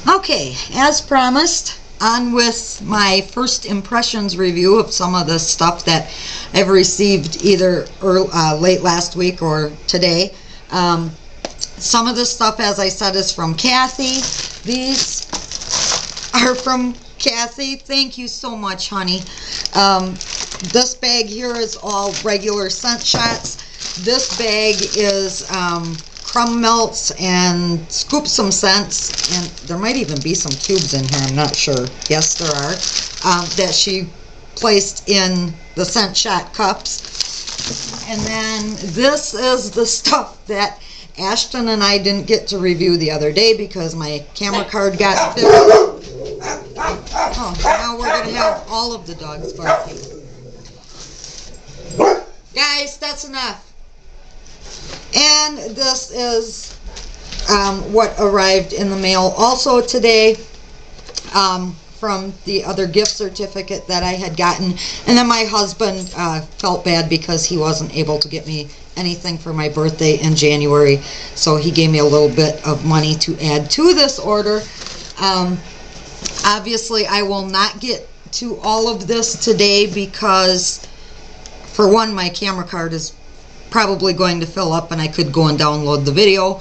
Okay, as promised, on with my first impressions review of some of the stuff that I've received either late last week or today. Some of this stuff, as I said, is from Kathy. These are from Kathy. Thank you so much, honey. This bag here is all regular scent shots. This bag is crumb melts and scoop some scents, and there might even be some cubes in here, I'm not sure. Yes, there are, that she placed in the scent shot cups. And then this is the stuff that Ashton and I didn't get to review the other day because my camera card got filled. Oh, now we're going to have all of the dogs barking. Guys, that's enough. And this is what arrived in the mail also today from the other gift certificate that I had gotten. And then my husband felt bad because he wasn't able to get me anything for my birthday in January. So he gave me a little bit of money to add to this order. Obviously, I will not get to all of this today because, for one, my camera card is probably going to fill up and I could go and download the video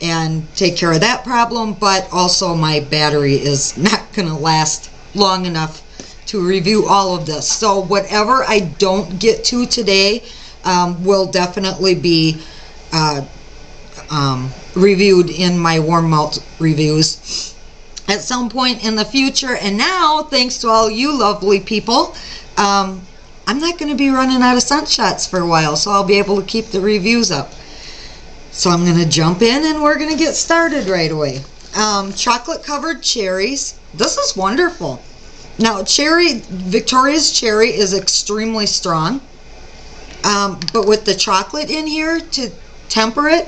and take care of that problem, but also my battery is not going to last long enough to review all of this. So whatever I don't get to today will definitely be reviewed in my warm melt reviews at some point in the future. And now, thanks to all you lovely people, I'm not going to be running out of scent shots for a while, so I'll be able to keep the reviews up. So I'm going to jump in and we're going to get started right away. Chocolate covered cherries. This is wonderful. Now, Victoria's cherry is extremely strong, but with the chocolate in here to temper it,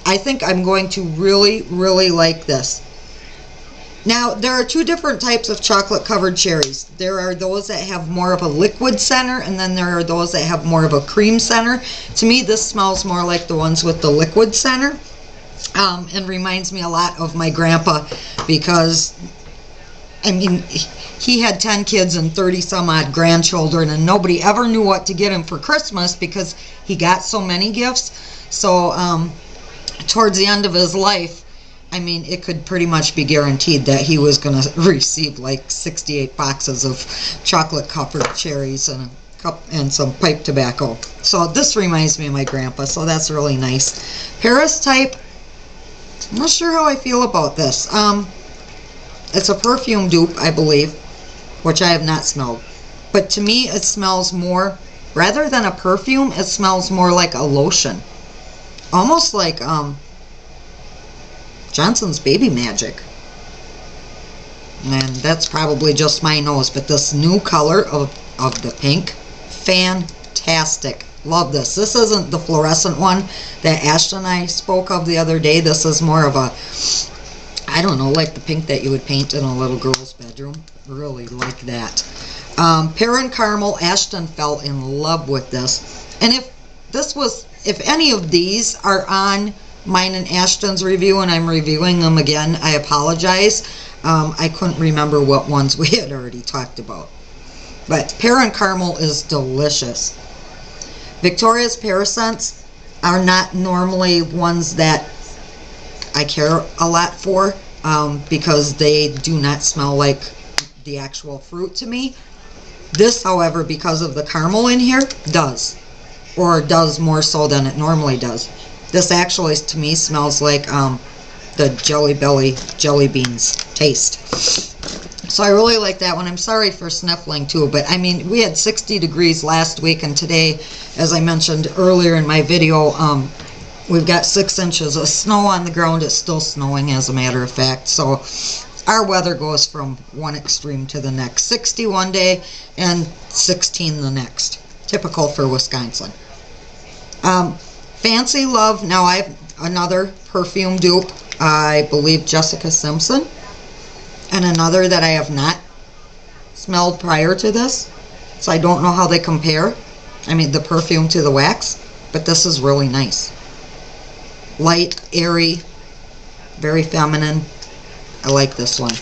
I think I'm going to really, really like this. Now, there are two different types of chocolate covered cherries. There are those that have more of a liquid center, and then there are those that have more of a cream center. To me, this smells more like the ones with the liquid center, and reminds me a lot of my grandpa because, I mean, he had 10 kids and 30 some odd grandchildren, and nobody ever knew what to get him for Christmas because he got so many gifts. So towards the end of his life, I mean, it could pretty much be guaranteed that he was going to receive like 68 boxes of chocolate covered cherries and a cup and some pipe tobacco. So this reminds me of my grandpa, so that's really nice. Paris type, I'm not sure how I feel about this. It's a perfume dupe, I believe, which I have not smelled. But to me, it smells more, rather than a perfume, it smells more like a lotion. Almost like, Johnson's Baby Magic. And that's probably just my nose, but this new color of the pink, fantastic. Love this. This isn't the fluorescent one that Ashton and I spoke of the other day. This is more of a, I don't know, like the pink that you would paint in a little girl's bedroom. Really like that. Pear and Caramel, Ashton fell in love with this. And if any of these are on mine and Ashton's review and I'm reviewing them again, I apologize. I couldn't remember what ones we had already talked about. But Pear and Caramel is delicious. Victoria's Pear Scents are not normally ones that I care a lot for because they do not smell like the actual fruit to me. This, however, because of the caramel in here, does. Or does more so than it normally does. This actually, to me, smells like the Jelly Belly jelly beans taste. So I really like that one. I'm sorry for sniffling too, but I mean, we had 60 degrees last week, and today, as I mentioned earlier in my video, we've got 6 inches of snow on the ground. It's still snowing, as a matter of fact. So our weather goes from one extreme to the next. 60 one day and 16 the next. Typical for Wisconsin. Fancy Love, now I have another perfume dupe, I believe Jessica Simpson, and another that I have not smelled prior to this, so I don't know how they compare. I mean, the perfume to the wax, but this is really nice. Light, airy, very feminine. I like this one.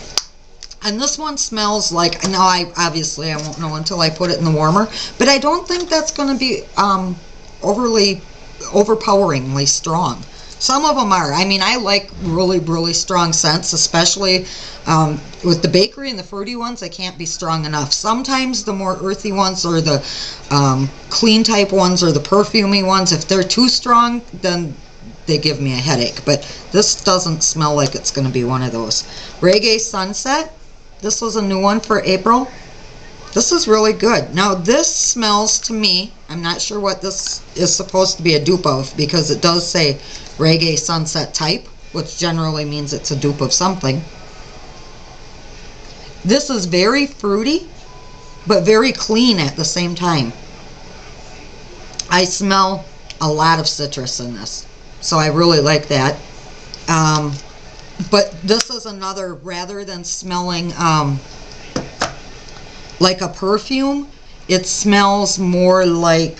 And this one smells like, now obviously I won't know until I put it in the warmer, but I don't think that's going to be overpoweringly strong. Some of them are. I mean, I like really, really strong scents, especially with the bakery and the fruity ones. They can't be strong enough. Sometimes the more earthy ones or the clean type ones or the perfumey ones, if they're too strong, then they give me a headache. But this doesn't smell like it's going to be one of those. Reggae Sunset. This was a new one for April. This is really good. Now this smells to me, I'm not sure what this is supposed to be a dupe of, because it does say Reggae Sunset type, which generally means it's a dupe of something. This is very fruity, but very clean at the same time. I smell a lot of citrus in this, so I really like that. But this is another, rather than smelling like a perfume, it smells more like,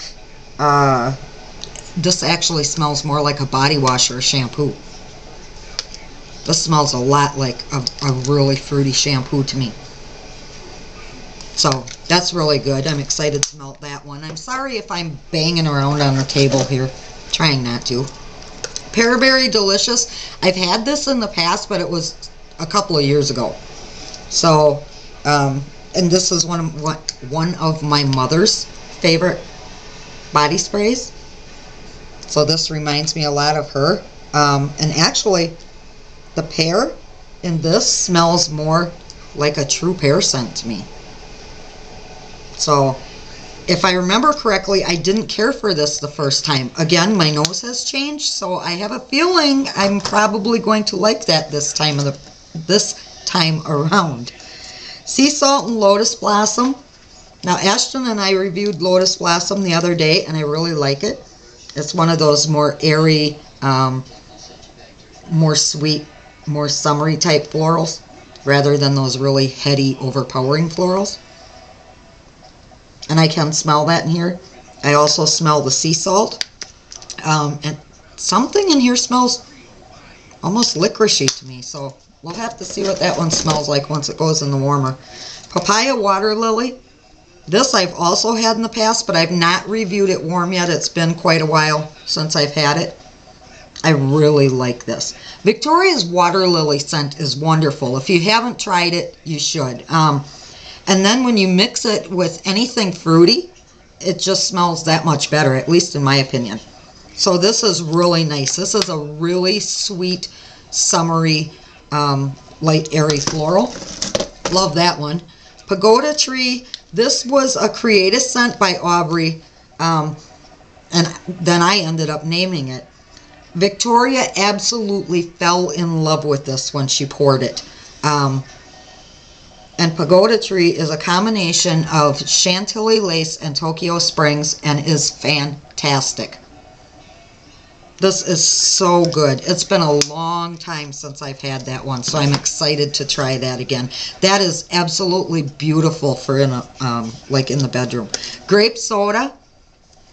this actually smells more like a body wash or a shampoo. This smells a lot like a really fruity shampoo to me. So that's really good. I'm excited to melt that one. I'm sorry if I'm banging around on the table here. Trying not to. Pearberry Delicious. I've had this in the past, but it was a couple of years ago. So, and this is one of my mother's favorite body sprays. So this reminds me a lot of her. And actually, the pear in this smells more like a true pear scent to me. So, if I remember correctly, I didn't care for this the first time. Again, my nose has changed, so I have a feeling I'm probably going to like that this time around. Sea Salt and Lotus Blossom. Now, Ashton and I reviewed Lotus Blossom the other day, and I really like it. It's one of those more airy, more sweet, more summery type florals, rather than those really heady, overpowering florals. And I can smell that in here. I also smell the sea salt. And something in here smells almost licoricey to me. So we'll have to see what that one smells like once it goes in the warmer. Papaya Water Lily. This I've also had in the past, but I've not reviewed it warm yet. It's been quite a while since I've had it. I really like this. Victoria's Water Lily scent is wonderful. If you haven't tried it, you should. And then when you mix it with anything fruity, it just smells that much better, at least in my opinion. So this is really nice. This is a really sweet, summery, light, airy floral. Love that one. Pagoda Tree. This was a creative scent by Aubrey, and then I ended up naming it. Victoria absolutely fell in love with this when she poured it. And Pagoda Tree is a combination of Chantilly lace and Tokyo Springs and is fantastic. This is so good. It's been a long time since I've had that one, so I'm excited to try that again. That is absolutely beautiful for in a, like in the bedroom. Grape Soda.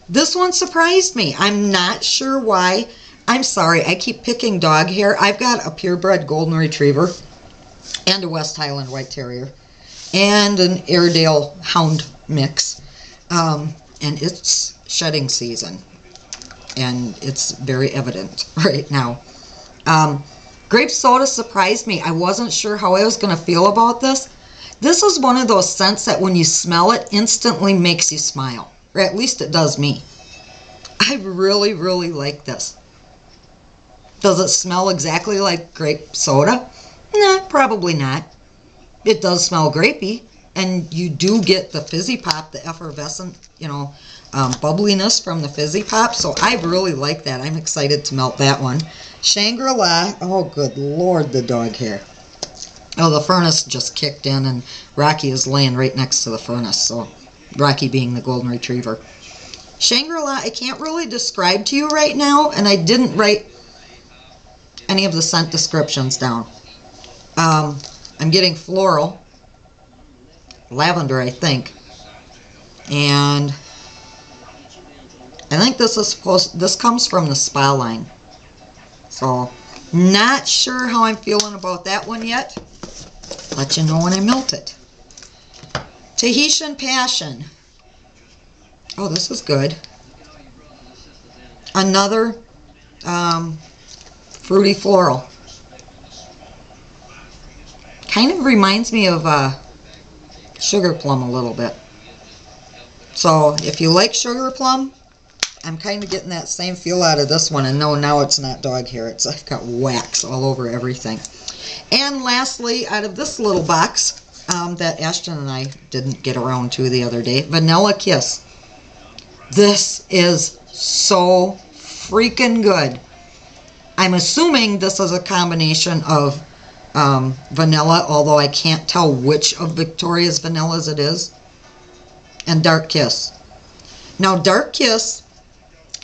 This one surprised me. I'm not sure why. I'm sorry, I keep picking dog hair. I've got a purebred golden retriever and a West Highland White Terrier and an Airedale Hound mix. And it's shedding season. And it's very evident right now. Grape Soda surprised me. I wasn't sure how I was going to feel about this. This is one of those scents that when you smell it, instantly makes you smile. Or at least it does me. I really, really like this. Does it smell exactly like grape soda? Nah, probably not. It does smell grapey, and you do get the fizzy pop, the effervescent, you know, bubbliness from the fizzy pop. So I really like that. I'm excited to melt that one. Shangri-La. Oh, good Lord, the dog hair. Oh, the furnace just kicked in, and Rocky is laying right next to the furnace. So Rocky being the golden retriever. Shangri-La, I can't really describe to you right now, and I didn't write any of the scent descriptions down. I'm getting floral, lavender, I think, and I think this is this comes from the Spa line. So Not sure how I'm feeling about that one yet. Let you know when I melt it. Tahitian Passion. Oh, this is good. Another fruity floral. Kind of reminds me of sugar plum a little bit. So if you like sugar plum, I'm kind of getting that same feel out of this one. And no, now it's not dog hair. I've got wax all over everything. And lastly, out of this little box that Ashton and I didn't get around to the other day, Vanilla Kiss. This is so freaking good. I'm assuming this is a combination of vanilla, although I can't tell which of Victoria's vanillas it is, and Dark Kiss. Now, Dark Kiss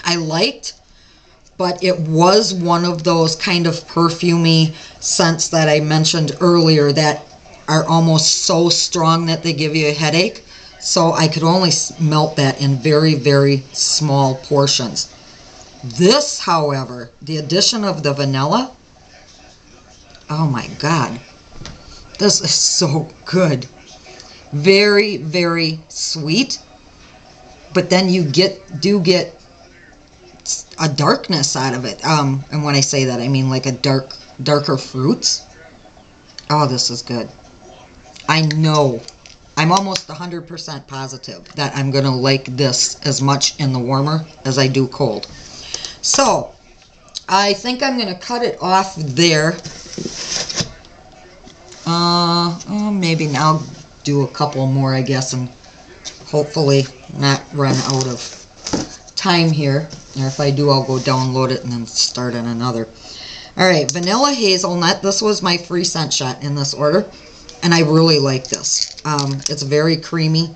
I liked, but it was one of those kind of perfumey scents that I mentioned earlier that are almost so strong that they give you a headache. So I could only melt that in very, very small portions. This, however, the addition of the vanilla, oh my God, this is so good. Very, very sweet, but then you do get a darkness out of it. And when I say that, I mean like a darker fruits. Oh, this is good. I know, I'm almost 100% positive that I'm going to like this as much in the warmer as I do cold. So, I think I'm going to cut it off there. Maybe now do a couple more, I guess, and hopefully not run out of time here. Or if I do, I'll go download it and then start on another. Alright, Vanilla Hazelnut. This was my free scent shot in this order. And I really like this. It's very creamy.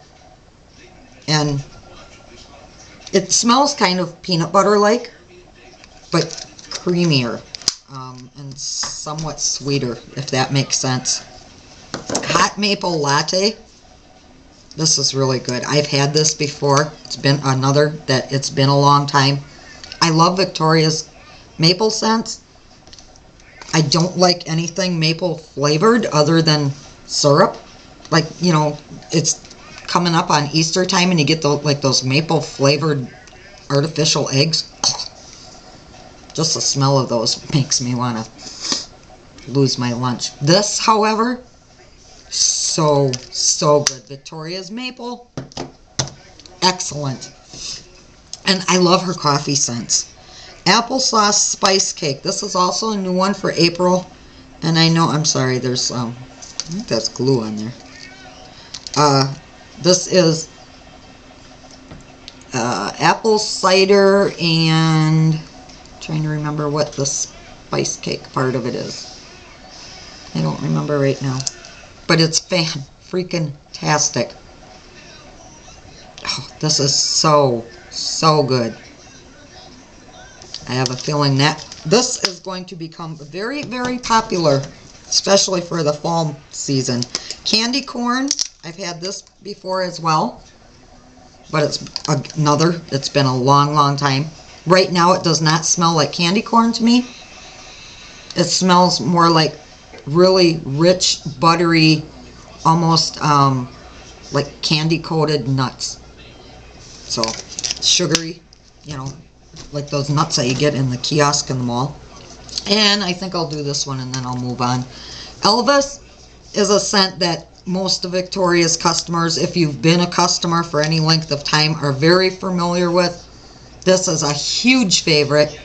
And it smells kind of peanut butter-like, but creamier. And somewhat sweeter, if that makes sense. Hot Maple Latte. This is really good. I've had this before. It's been it's been a long time. I love Victoria's maple scents. I don't like anything maple flavored other than syrup. Like, you know, it's coming up on Easter time and you get those maple flavored artificial eggs. Just the smell of those makes me want to lose my lunch. This, however, so good. Victoria's maple, excellent. And I love her coffee scents. Applesauce Spice Cake. This is also a new one for April. And I know, I'm sorry, there's, I think that's glue on there. This is apple cider and, I'm trying to remember what the spice cake part of it is. I don't remember right now. But it's freaking-tastic. Oh, this is so good. I have a feeling that this is going to become very, very popular, especially for the fall season. Candy corn, I've had this before as well, but it's been a long, long time. Right now it does not smell like candy corn to me. It smells more like really rich, buttery, almost like candy-coated nuts. So, sugary, you know, like those nuts that you get in the kiosk in the mall. And I think I'll do this one and then I'll move on. Elvis is a scent that most of Victoria's customers, if you've been a customer for any length of time, are very familiar with. This is a huge favorite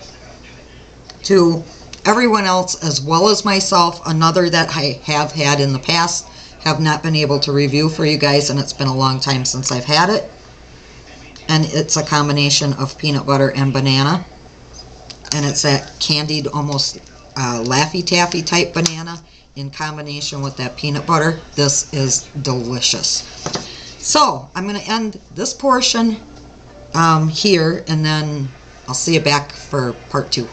to everyone else as well as myself. Another that I have had in the past, have not been able to review for you guys, and it's been a long time since I've had it. And it's a combination of peanut butter and banana. And it's that candied, almost Laffy Taffy type banana in combination with that peanut butter. This is delicious. So, I'm going to end this portion here, and then I'll see you back for part 2.